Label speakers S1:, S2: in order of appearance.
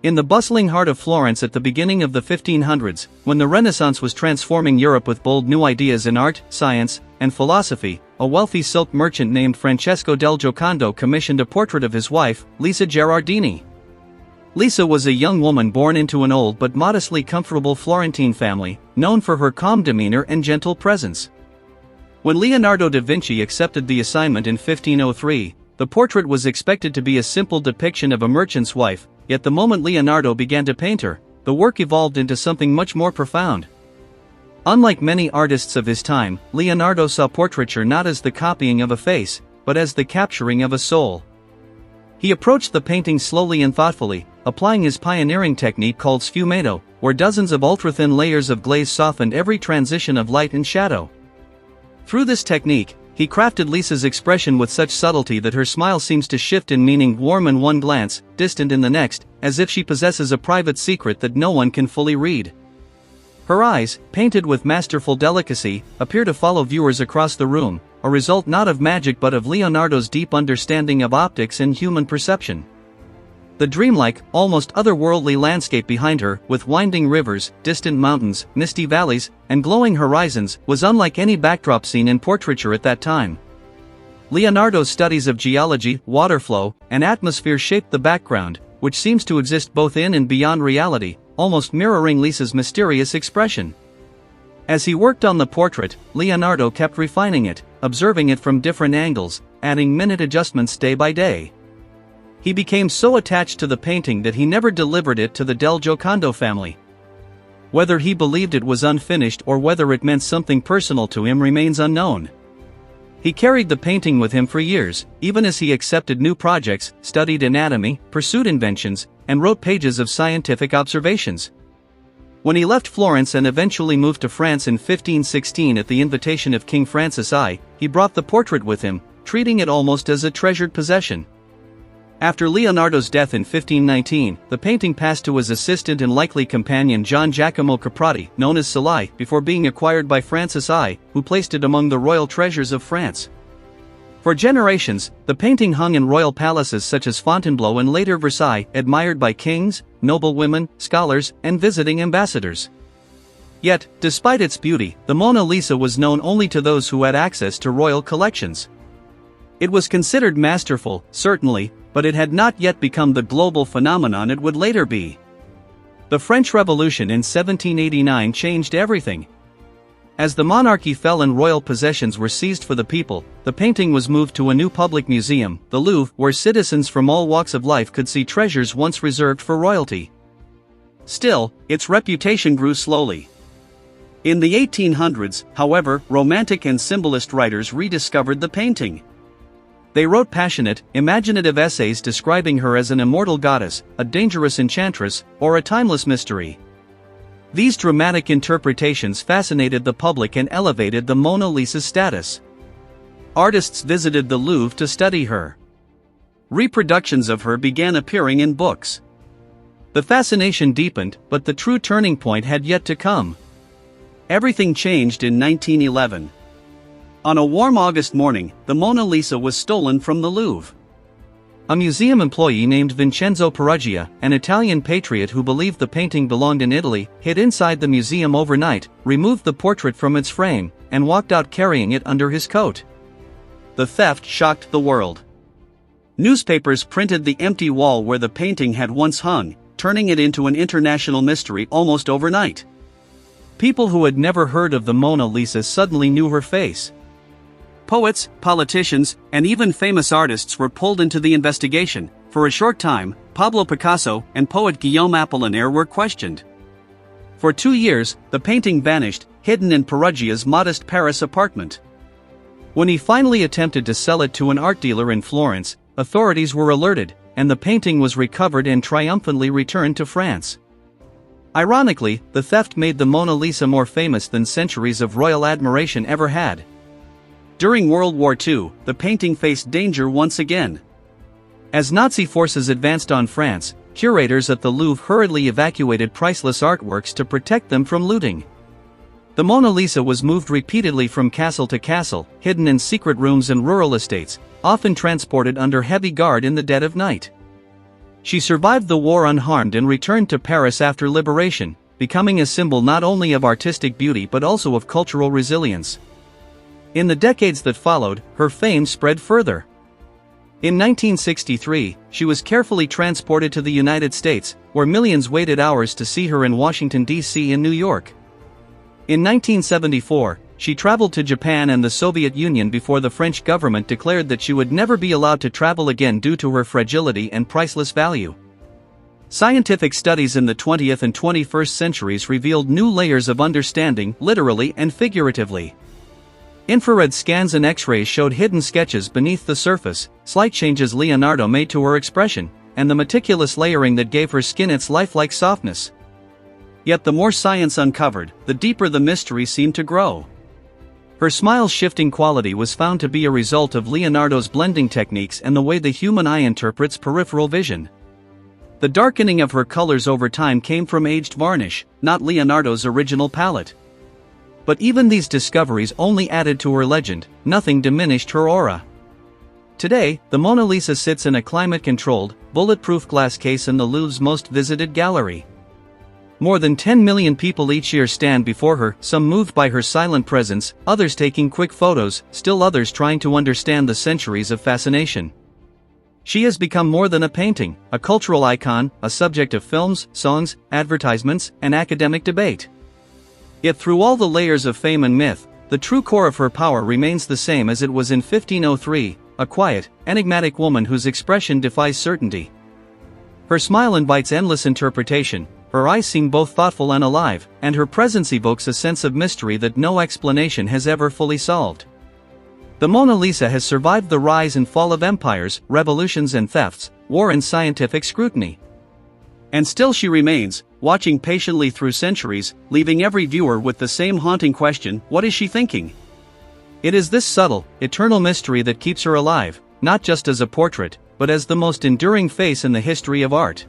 S1: In the bustling heart of Florence at the beginning of the 1500s, when the Renaissance was transforming Europe with bold new ideas in art, science, and philosophy, a wealthy silk merchant named Francesco del Giocondo commissioned a portrait of his wife, Lisa Gherardini. Lisa was a young woman born into an old but modestly comfortable Florentine family, known for her calm demeanor and gentle presence. When Leonardo da Vinci accepted the assignment in 1503, the portrait was expected to be a simple depiction of a merchant's wife, yet the moment Leonardo began to paint her, the work evolved into something much more profound. Unlike many artists of his time, Leonardo saw portraiture not as the copying of a face, but as the capturing of a soul. He approached the painting slowly and thoughtfully, applying his pioneering technique called sfumato, where dozens of ultra-thin layers of glaze softened every transition of light and shadow. Through this technique, he crafted Lisa's expression with such subtlety that her smile seems to shift in meaning, warm in one glance, distant in the next, as if she possesses a private secret that no one can fully read. Her eyes, painted with masterful delicacy, appear to follow viewers across the room, a result not of magic but of Leonardo's deep understanding of optics and human perception. The dreamlike, almost otherworldly landscape behind her, with winding rivers, distant mountains, misty valleys, and glowing horizons, was unlike any backdrop seen in portraiture at that time. Leonardo's studies of geology, water flow, and atmosphere shaped the background, which seems to exist both in and beyond reality, almost mirroring Lisa's mysterious expression. As he worked on the portrait, Leonardo kept refining it, observing it from different angles, adding minute adjustments day by day. He became so attached to the painting that he never delivered it to the Del Giocondo family. Whether he believed it was unfinished or whether it meant something personal to him remains unknown. He carried the painting with him for years, even as he accepted new projects, studied anatomy, pursued inventions, and wrote pages of scientific observations. When he left Florence and eventually moved to France in 1516 at the invitation of King Francis I, he brought the portrait with him, treating it almost as a treasured possession. After Leonardo's death in 1519, the painting passed to his assistant and likely companion Gian Giacomo Caprati, known as Salai, before being acquired by Francis I, who placed it among the royal treasures of France. For generations, the painting hung in royal palaces such as Fontainebleau and later Versailles, admired by kings, noblewomen, scholars, and visiting ambassadors. Yet, despite its beauty, the Mona Lisa was known only to those who had access to royal collections. It was considered masterful, certainly, but it had not yet become the global phenomenon it would later be. The French Revolution in 1789 changed everything. As the monarchy fell and royal possessions were seized for the people, the painting was moved to a new public museum, the Louvre, where citizens from all walks of life could see treasures once reserved for royalty. Still, its reputation grew slowly. In the 1800s, however, Romantic and Symbolist writers rediscovered the painting. They wrote passionate, imaginative essays describing her as an immortal goddess, a dangerous enchantress, or a timeless mystery. These dramatic interpretations fascinated the public and elevated the Mona Lisa's status. Artists visited the Louvre to study her. Reproductions of her began appearing in books. The fascination deepened, but the true turning point had yet to come. Everything changed in 1911. On a warm August morning, the Mona Lisa was stolen from the Louvre. A museum employee named Vincenzo Peruggia, an Italian patriot who believed the painting belonged in Italy, hid inside the museum overnight, removed the portrait from its frame, and walked out carrying it under his coat. The theft shocked the world. Newspapers printed the empty wall where the painting had once hung, turning it into an international mystery almost overnight. People who had never heard of the Mona Lisa suddenly knew her face. Poets, politicians, and even famous artists were pulled into the investigation. For a short time, Pablo Picasso and poet Guillaume Apollinaire were questioned. For 2 years, the painting vanished, hidden in Peruggia's modest Paris apartment. When he finally attempted to sell it to an art dealer in Florence, authorities were alerted, and the painting was recovered and triumphantly returned to France. Ironically, the theft made the Mona Lisa more famous than centuries of royal admiration ever had. During World War II, the painting faced danger once again. As Nazi forces advanced on France, curators at the Louvre hurriedly evacuated priceless artworks to protect them from looting. The Mona Lisa was moved repeatedly from castle to castle, hidden in secret rooms and rural estates, often transported under heavy guard in the dead of night. She survived the war unharmed and returned to Paris after liberation, becoming a symbol not only of artistic beauty but also of cultural resilience. In the decades that followed, her fame spread further. In 1963, she was carefully transported to the United States, where millions waited hours to see her in Washington, D.C. and New York. In 1974, she traveled to Japan and the Soviet Union before the French government declared that she would never be allowed to travel again due to her fragility and priceless value. Scientific studies in the 20th and 21st centuries revealed new layers of understanding, literally and figuratively. Infrared scans and X-rays showed hidden sketches beneath the surface, slight changes Leonardo made to her expression, and the meticulous layering that gave her skin its lifelike softness. Yet the more science uncovered, the deeper the mystery seemed to grow. Her smile's shifting quality was found to be a result of Leonardo's blending techniques and the way the human eye interprets peripheral vision. The darkening of her colors over time came from aged varnish, not Leonardo's original palette. But even these discoveries only added to her legend, nothing diminished her aura. Today, the Mona Lisa sits in a climate-controlled, bulletproof glass case in the Louvre's most visited gallery. More than 10 million people each year stand before her, some moved by her silent presence, others taking quick photos, still others trying to understand the centuries of fascination. She has become more than a painting, a cultural icon, a subject of films, songs, advertisements, and academic debate. Yet through all the layers of fame and myth, the true core of her power remains the same as it was in 1503, a quiet, enigmatic woman whose expression defies certainty. Her smile invites endless interpretation, her eyes seem both thoughtful and alive, and her presence evokes a sense of mystery that no explanation has ever fully solved. The Mona Lisa has survived the rise and fall of empires, revolutions and thefts, war and scientific scrutiny. And still she remains, watching patiently through centuries, leaving every viewer with the same haunting question: what is she thinking? It is this subtle, eternal mystery that keeps her alive, not just as a portrait, but as the most enduring face in the history of art.